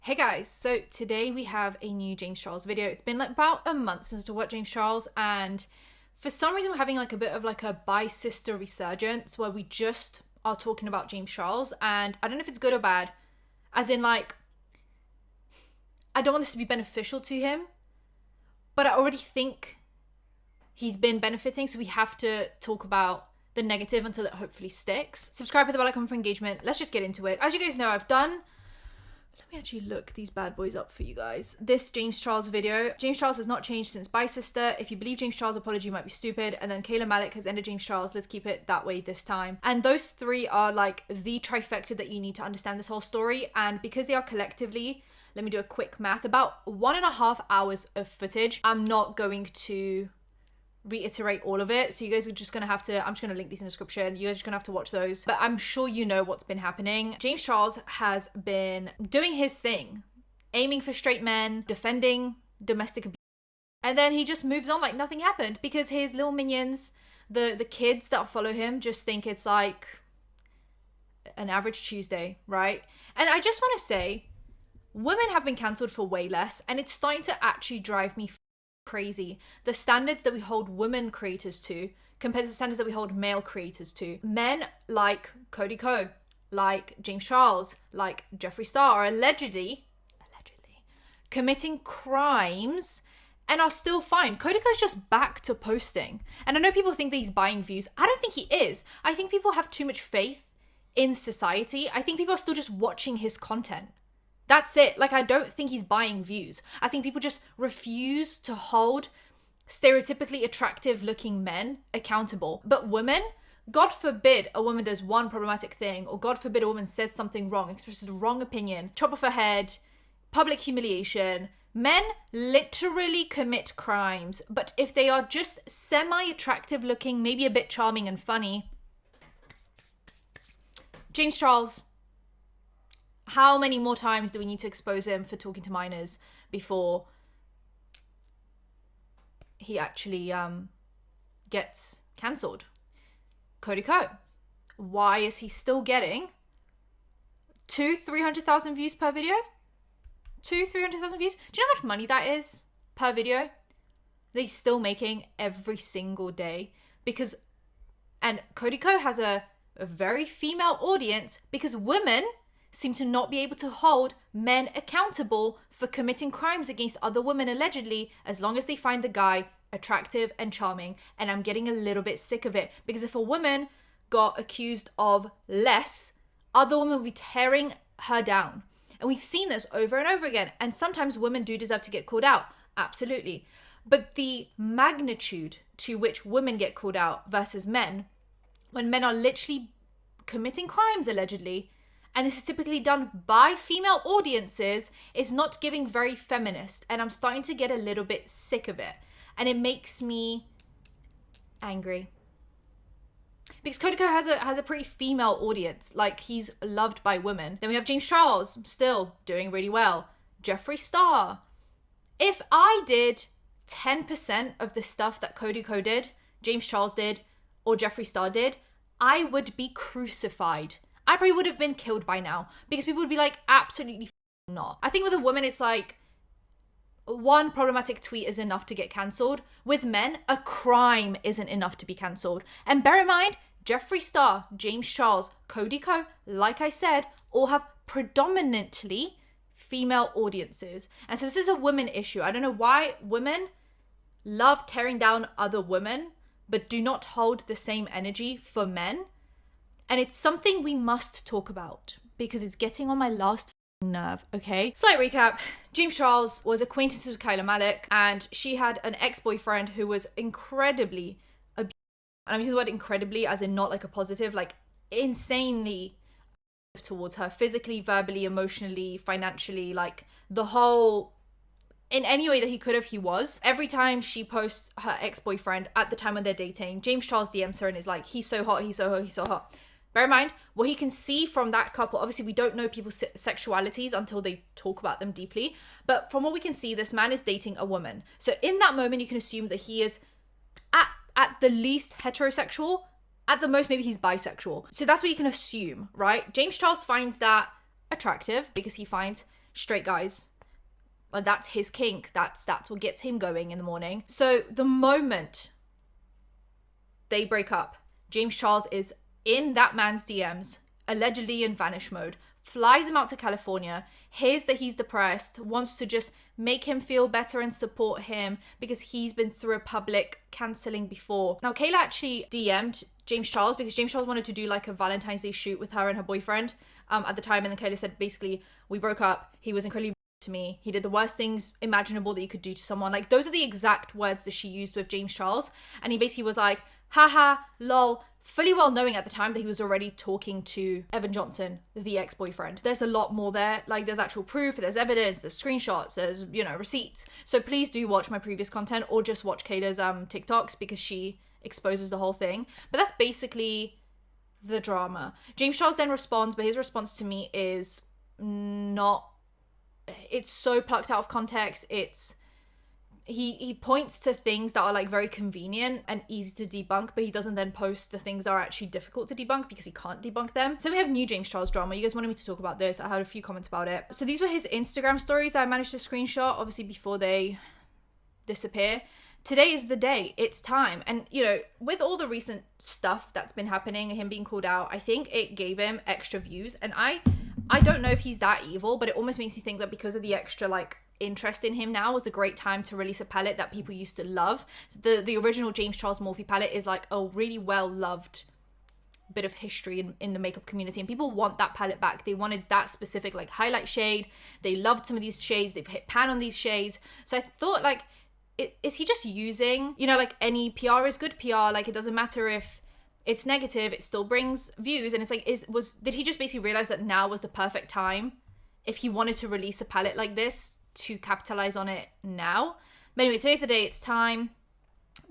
Hey guys, so today we have a new James Charles video. It's been like about a month since I watched James Charles, and for some reason we're having like a bit of like a bi-sister resurgence where we just are talking about James Charles, and I don't know if it's good or bad, as in like, I don't want this to be beneficial to him, but I already think he's been benefiting, so we have to talk about the negative until it hopefully sticks. Subscribe with the bell icon for engagement. Let's just get into it. As you guys know, I've done... Let me actually look these bad boys up for you guys. This James Charles video. James Charles has not changed since Bye Sister. If you believe James Charles' apology, you might be stupid. And then Kayla Malik has ended James Charles. Let's keep it that way this time. And those three are like the trifecta that you need to understand this whole story. And because they are collectively, let me do a quick math, about 1.5 hours of footage. I'm not going to reiterate all of it, so you guys are just gonna have to, I'm just gonna link these in the description, you guys are just gonna have to watch those, but I'm sure you know what's been happening. James Charles has been doing his thing, aiming for straight men, defending domestic abuse, and then he just moves on like nothing happened because his little minions, the kids that follow him, just think it's like an average Tuesday, right? And I just want to say, women have been cancelled for way less, and it's starting to actually drive me crazy. The standards that we hold women creators to compared to the standards that we hold male creators to. Men like Cody Ko, like James Charles, like Jeffree Star are allegedly committing crimes and are still fine. Cody Ko's just back to posting. And I know people think that he's buying views. I don't think he is. I think people have too much faith in society. I think people are still just watching his content. That's it. Like, I don't think he's buying views. I think people just refuse to hold stereotypically attractive looking men accountable. But women, God forbid a woman does one problematic thing, or God forbid a woman says something wrong, expresses the wrong opinion, chop off her head, public humiliation. Men literally commit crimes. But if they are just semi-attractive looking, maybe a bit charming and funny, James Charles, how many more times do we need to expose him for talking to minors before he actually gets cancelled? Cody Ko, why is he still getting 300,000 views per video? 300,000 views? Do you know how much money that is per video? That he's still making every single day. Because, and Cody Ko has a very female audience because women seem to not be able to hold men accountable for committing crimes against other women allegedly, as long as they find the guy attractive and charming. And I'm getting a little bit sick of it, because if a woman got accused of less, other women would be tearing her down. And we've seen this over and over again. And sometimes women do deserve to get called out. Absolutely. But the magnitude to which women get called out versus men, when men are literally committing crimes allegedly, and this is typically done by female audiences, is not giving very feminist. And I'm starting to get a little bit sick of it. And it makes me angry. Because Cody Ko has a pretty female audience. Like, he's loved by women. Then we have James Charles, still doing really well. Jeffree Star. If I did 10% of the stuff that Cody Ko did, James Charles did, or Jeffree Star did, I would be crucified. I probably would have been killed by now, because people would be like, absolutely not. I think with a woman, it's like one problematic tweet is enough to get cancelled. With men, a crime isn't enough to be cancelled. And bear in mind, Jeffree Star, James Charles, Cody Ko, like I said, all have predominantly female audiences. And so this is a women issue. I don't know why women love tearing down other women, but do not hold the same energy for men. And it's something we must talk about, because it's getting on my last nerve, okay? Slight recap. James Charles was acquaintances with Kayla Malik, and she had an ex-boyfriend who was incredibly abusive. And I'm using the word incredibly as in not like a positive, like insanely towards her, physically, verbally, emotionally, financially, like the whole, in any way that he could have, he was. Every time she posts her ex-boyfriend at the time when they're dating, James Charles DMs her and is like, he's so hot, he's so hot, he's so hot. Bear in mind, what he can see from that couple, obviously we don't know people's sexualities until they talk about them deeply, but from what we can see, this man is dating a woman. So in that moment, you can assume that he is at the least heterosexual, at the most maybe he's bisexual. So that's what you can assume, right? James Charles finds that attractive because he finds straight guys. Like, that's his kink. That's what gets him going in the morning. So the moment they break up, James Charles is in that man's DMs, allegedly in vanish mode, flies him out to California, hears that he's depressed, wants to just make him feel better and support him because he's been through a public cancelling before. Now, Kayla actually DM'd James Charles because James Charles wanted to do like a Valentine's Day shoot with her and her boyfriend at the time, and then Kayla said, basically, we broke up, he was incredibly to me, he did the worst things imaginable that you could do to someone. Like, those are the exact words that she used with James Charles, and he basically was like, haha, lol, fully well knowing at the time that he was already talking to Evan Johnson, the ex-boyfriend. There's a lot more there. Like, there's actual proof, there's evidence, there's screenshots, there's, you know, receipts. So please do watch my previous content or just watch Kayla's TikToks because she exposes the whole thing. But that's basically the drama. James Charles then responds, but his response to me is not, it's so plucked out of context. It's, he points to things that are like very convenient and easy to debunk, but he doesn't then post the things that are actually difficult to debunk because he can't debunk them. So we have new James Charles drama. You guys wanted me to talk about this. I had a few comments about it. So these were his Instagram stories that I managed to screenshot, obviously before they disappear. Today is the day. It's time. And, you know, with all the recent stuff that's been happening, him being called out, I think it gave him extra views. And I don't know if he's that evil, but it almost makes me think that because of the extra, like, interest in him now was a great time to release a palette that people used to love. So the original James Charles Morphe palette is like a really well loved bit of history in the makeup community, and people want that palette back. They wanted that specific like highlight shade. They loved some of these shades. They've hit pan on these shades. So I thought, like, is he just using, you know, like any PR is good PR, like it doesn't matter if it's negative, it still brings views. And it's like, did he just basically realize that now was the perfect time if he wanted to release a palette like this to capitalize on it now? But anyway, today's the day, it's time.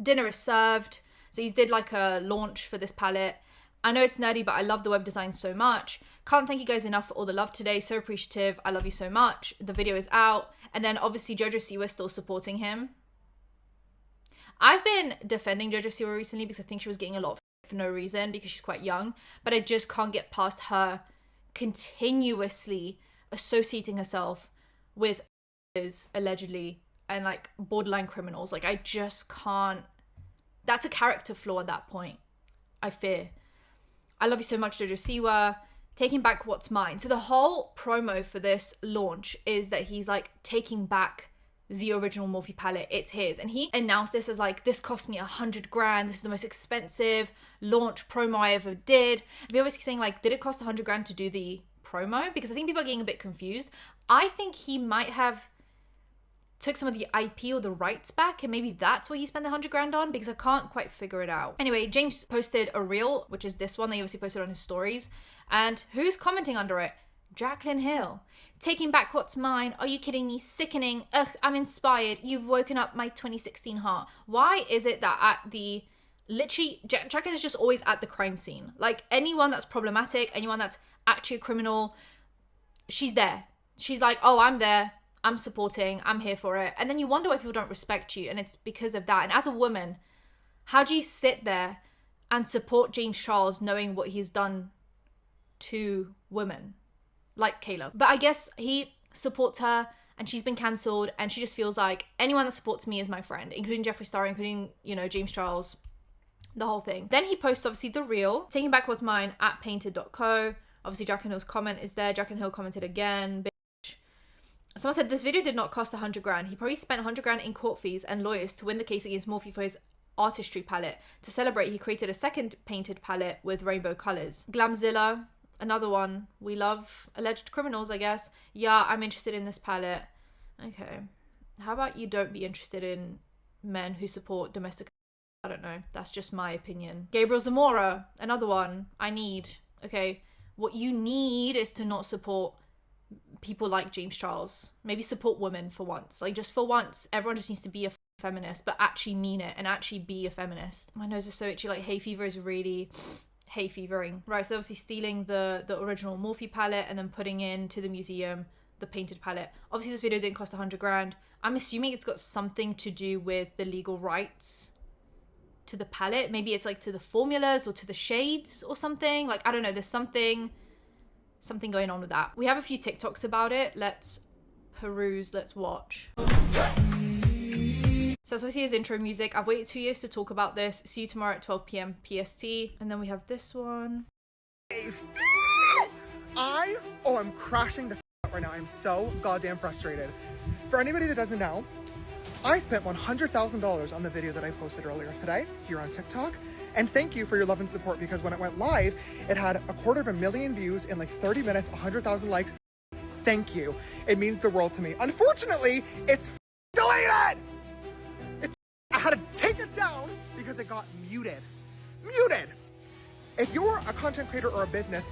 Dinner is served. So he did like a launch for this palette. I know it's nerdy, but I love the web design so much. Can't thank you guys enough for all the love today. So appreciative. I love you so much. The video is out. And then obviously Jojo Siwa still supporting him. I've been defending Jojo Siwa recently because I think she was getting a lot for no reason because she's quite young. But I just can't get past her continuously associating herself with allegedly and like borderline criminals. Like, I just can't. That's a character flaw at that point, I fear. I love you so much, Jojo Siwa. Taking back what's mine. So the whole promo for this launch is that he's like taking back the original Morphe palette. It's his. And he announced this as like, this cost me $100,000. This is the most expensive launch promo I ever did. And people always saying like, did it cost $100,000 to do the promo? Because I think people are getting a bit confused. I think he might have took some of the IP or the rights back, and maybe that's what he spent the $100,000 on, because I can't quite figure it out. Anyway, James posted a reel, which is this one that he obviously posted on his stories. And who's commenting under it? Jacqueline Hill. Taking back what's mine. Are you kidding me? Sickening. Ugh, I'm inspired. You've woken up my 2016 heart. Why is it that at the, literally, Jacqueline is just always at the crime scene. Like, anyone that's problematic, anyone that's actually a criminal, she's there. She's like, oh, I'm there. I'm supporting. I'm here for it. And then you wonder why people don't respect you. And it's because of that. And as a woman, how do you sit there and support James Charles knowing what he's done to women like Kayla? But I guess he supports her and she's been cancelled, and she just feels like anyone that supports me is my friend, including Jeffree Star, including, you know, James Charles, the whole thing. Then he posts obviously the reel, taking back what's mine at painted.co. Obviously Jacqueline Hill's comment is there. Jacqueline Hill commented again. Someone said this video did not cost $100,000. He probably spent $100,000 in court fees and lawyers to win the case against Morphe for his artistry palette. To celebrate, he created a second painted palette with rainbow colors. Glamzilla, another one. We love alleged criminals, I guess. Yeah, I'm interested in this palette. Okay. How about you don't be interested in men who support domestic... I don't know. That's just my opinion. Gabriel Zamora, another one. I need. Okay. What you need is to not support people like James Charles. Maybe support women for once. Like, just for once, everyone just needs to be a feminist, but actually mean it and actually be a feminist. My nose is so itchy. Like, hay fever is really hay fevering. Right, so obviously stealing the original Morphe palette and then putting into the museum the painted palette. Obviously this video didn't cost $100,000. I'm assuming it's got something to do with the legal rights to the palette. Maybe it's like to the formulas or to the shades or something. Like, I don't know. There's something going on with that. We have a few TikToks about it. Let's peruse. Let's watch. So that's obviously his intro music. I've waited 2 years to talk about this. See you tomorrow at 12 p.m. PST. And then we have this one. I'm crashing the out right now. I'm so goddamn frustrated. For anybody that doesn't know, I spent $100,000 on the video that I posted earlier today here on TikTok. And thank you for your love and support, because when it went live, it had 250,000 views in like 30 minutes, 100,000 likes. Thank you. It means the world to me. Unfortunately, it's deleted. I had to take it down because it got muted. If you're a content creator or a business,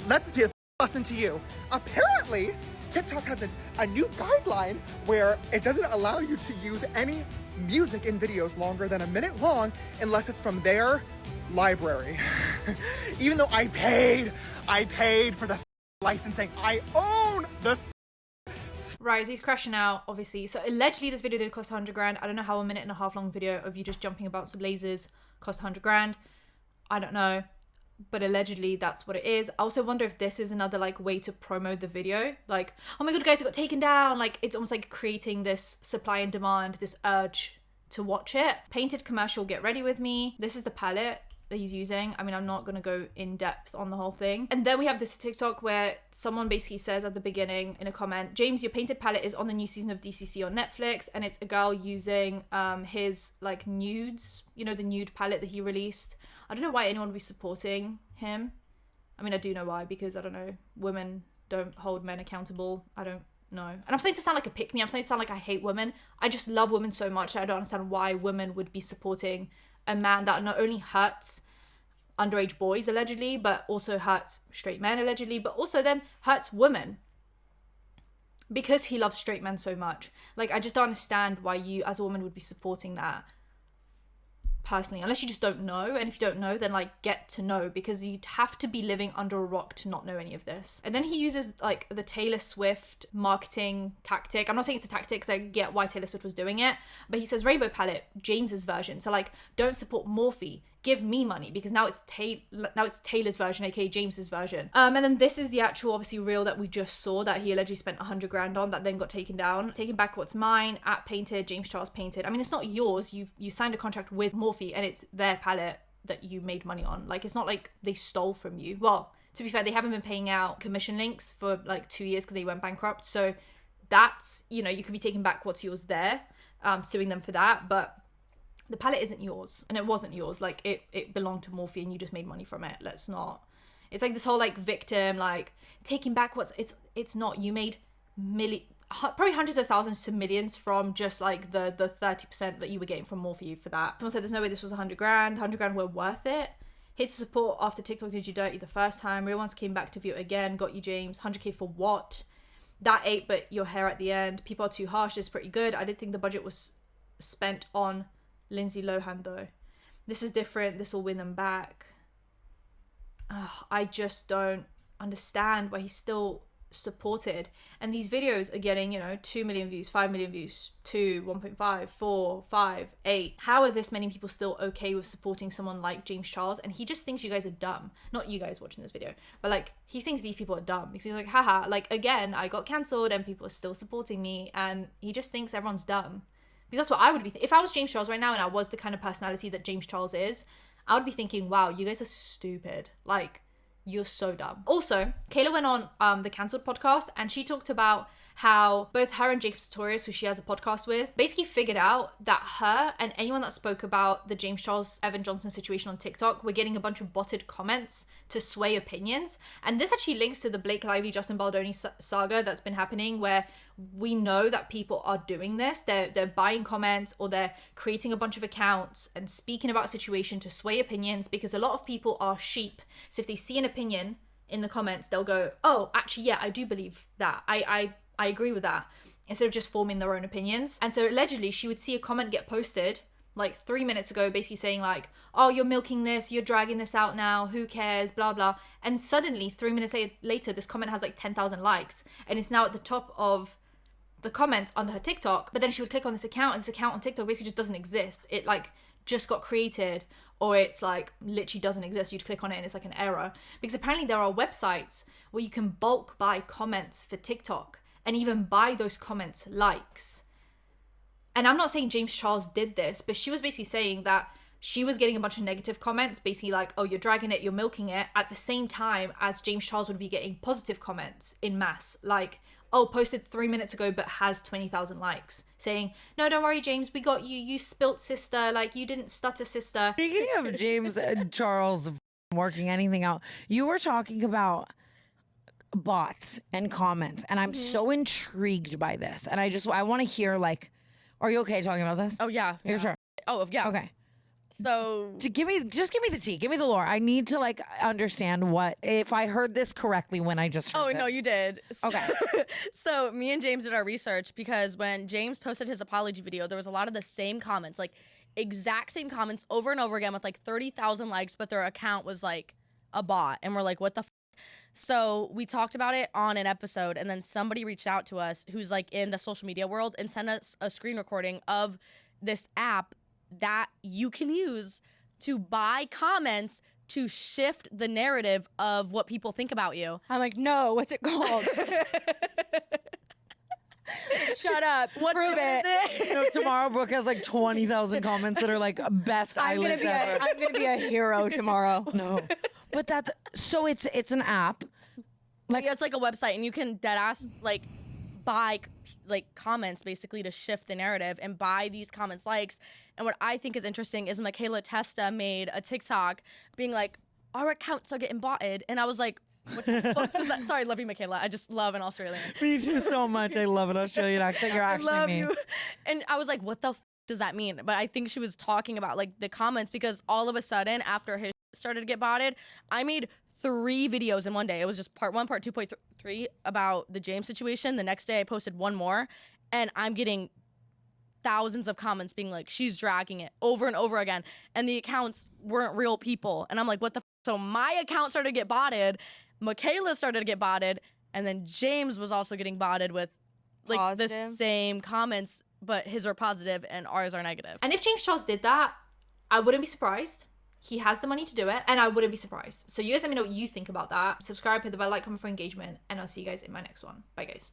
let this be a lesson to you. Apparently, TikTok has a new guideline where it doesn't allow you to use any music in videos longer than a minute long unless it's from their library. Even though I paid for the licensing. I own this. Right, so he's crashing out, obviously. So allegedly this video did cost 100 grand. I don't know how a 1.5 minute long video of you just jumping about some lasers cost 100 grand. I don't know. But allegedly that's what it is. I also wonder if this is another like way to promo the video. Like, oh my god, guys, it got taken down. Like, it's almost like creating this supply and demand, this urge to watch it. Painted commercial, get ready with me. This is the palette that he's using. I mean, I'm not gonna go in depth on the whole thing. And then we have this TikTok where someone basically says at the beginning in a comment, James, your painted palette is on the new season of DCC on Netflix, and it's a girl using his like nudes, you know, the nude palette that he released. I don't know why anyone would be supporting him. I mean, I do know why, because I don't know, women don't hold men accountable. I don't know. And I'm starting to sound like a pick-me. I'm starting to sound like I hate women. I just love women so much that I don't understand why women would be supporting a man that not only hurts underage boys allegedly, but also hurts straight men allegedly, but also then hurts women because he loves straight men so much. Like, I just don't understand why you as a woman would be supporting that personally, unless you just don't know. And if you don't know, then like get to know, because you'd have to be living under a rock to not know any of this. And then he uses like the Taylor Swift marketing tactic. I'm not saying it's a tactic because I get why Taylor Swift was doing it, but he says rainbow palette, James's version. So like, don't support Morphe, give me money, because now it's Taylor's version, aka James's version. And then this is the actual obviously reel that we just saw that he allegedly spent 100 grand on, that then got taken down. Taking back what's mine, at painted, James Charles painted. I mean, it's not yours. You signed a contract with Morphe and it's their palette that you made money on. Like, it's not like they stole from you. Well, to be fair, they haven't been paying out commission links for like 2 years because they went bankrupt. So that's, you know, you could be taking back what's yours there, suing them for that. But the palette isn't yours, and it wasn't yours. Like, it belonged to Morphe and you just made money from it. Let's not. It's like this whole like victim, like taking back what's, it's not. You made probably hundreds of thousands to millions from just like the 30% that you were getting from Morphe for that. Someone said there's no way this was 100 grand. 100 grand were worth it. Hate to support after TikTok did you dirty the first time. Real ones came back to view it again. Got you, James. 100k for what? That ate, but your hair at the end. People are too harsh. This is pretty good. I didn't think the budget was spent on Lindsay Lohan though. This is different. This will win them back. I just don't understand why he's still supported. And these videos are getting, you know, 2 million views, 5 million views, 2, 1.5, 4, 5, 8. How are this many people still okay with supporting someone like James Charles? And he just thinks you guys are dumb. Not you guys watching this video, but like, he thinks these people are dumb because he's like, haha, like, again, I got cancelled and people are still supporting me. And he just thinks everyone's dumb. Because that's what I would be if I was James Charles right now and I was the kind of personality that James Charles is, I would be thinking, wow, you guys are stupid. Like, you're so dumb. Also, Kayla went on the Cancelled podcast and she talked about how both her and Jacob Sartorius, who she has a podcast with, basically figured out that her and anyone that spoke about the James Charles Evan Johnson situation on TikTok were getting a bunch of botted comments to sway opinions. And this actually links to the Blake Lively, Justin Baldoni saga that's been happening, where we know that people are doing this. They're buying comments or they're creating a bunch of accounts and speaking about a situation to sway opinions, because a lot of people are sheep. So if they see an opinion in the comments, they'll go, oh, actually, yeah, I do believe that. I agree with that, instead of just forming their own opinions. And so allegedly she would see a comment get posted like 3 minutes ago, basically saying like, oh, you're milking this, you're dragging this out now, who cares, blah, blah. And suddenly 3 minutes later, this comment has like 10,000 likes and it's now at the top of the comments under her TikTok. But then she would click on this account and this account on TikTok basically just doesn't exist. It like just got created, or it's like literally doesn't exist. You'd click on it and it's like an error, because apparently there are websites where you can bulk buy comments for TikTok. and even buy those comments likes. And I'm not saying James Charles did this, but she was basically saying that she was getting a bunch of negative comments, basically like, oh, you're dragging it, you're milking it, at the same time as James Charles would be getting positive comments in mass, like, oh, posted 3 minutes ago but has 20,000 likes, saying, no, don't worry, James, we got you, you spilt, sister, like, you didn't stutter, sister. Speaking of James and Charles working anything out, you were talking about bots and comments, and I'm so intrigued by this, and I want to hear, like, are you okay talking about this? Oh, yeah. You're sure? Oh, yeah. Okay. So Just give me the tea. Give me the lore. I need to like understand what if I heard this correctly when I just heard oh this. no, you did. Okay. So me and James did our research because when James posted his apology video, there was a lot of the same comments, like exact same comments over and over again with like 30,000 likes, but their account was like a bot, and we're like, what the f-? So we talked about it on an episode, and then somebody reached out to us who's like in the social media world and sent us a screen recording of this app that you can use to buy comments to shift the narrative of what people think about you. I'm like, no, what's it called? Shut up. Prove it. You know, tomorrow Brooke has like 20,000 comments that are like best eyelids ever. I'm gonna be a hero tomorrow. No, but that's so it's an app. Like it's like a website, and you can deadass like buy like comments basically to shift the narrative and buy these comments likes. And what I think is interesting is Michaela Testa made a TikTok being like, our accounts are getting botted, and I was like, what the fuck does that? Sorry, love you, Michaela. I just love an Australian. Me too so much. I love an Australian accent. You're actually I love me. you. And I was like, what the does that mean? But I think she was talking about like the comments, because all of a sudden after his started to get botted, I made 3 videos in one day. It was just part 1, part 2.3 about the James situation. The next day I posted one more, and I'm getting thousands of comments being like, she's dragging it over and over again. And the accounts weren't real people. And I'm like, what the f-? So my account started to get botted. Michaela started to get botted. And then James was also getting botted with like the Positive. same comments, but his are positive and ours are negative. And if James Charles did that, I wouldn't be surprised. He has the money to do it, and I wouldn't be surprised. So you guys let me know what you think about that. Subscribe, hit the bell, like, comment for engagement, and I'll see you guys in my next one. Bye, guys.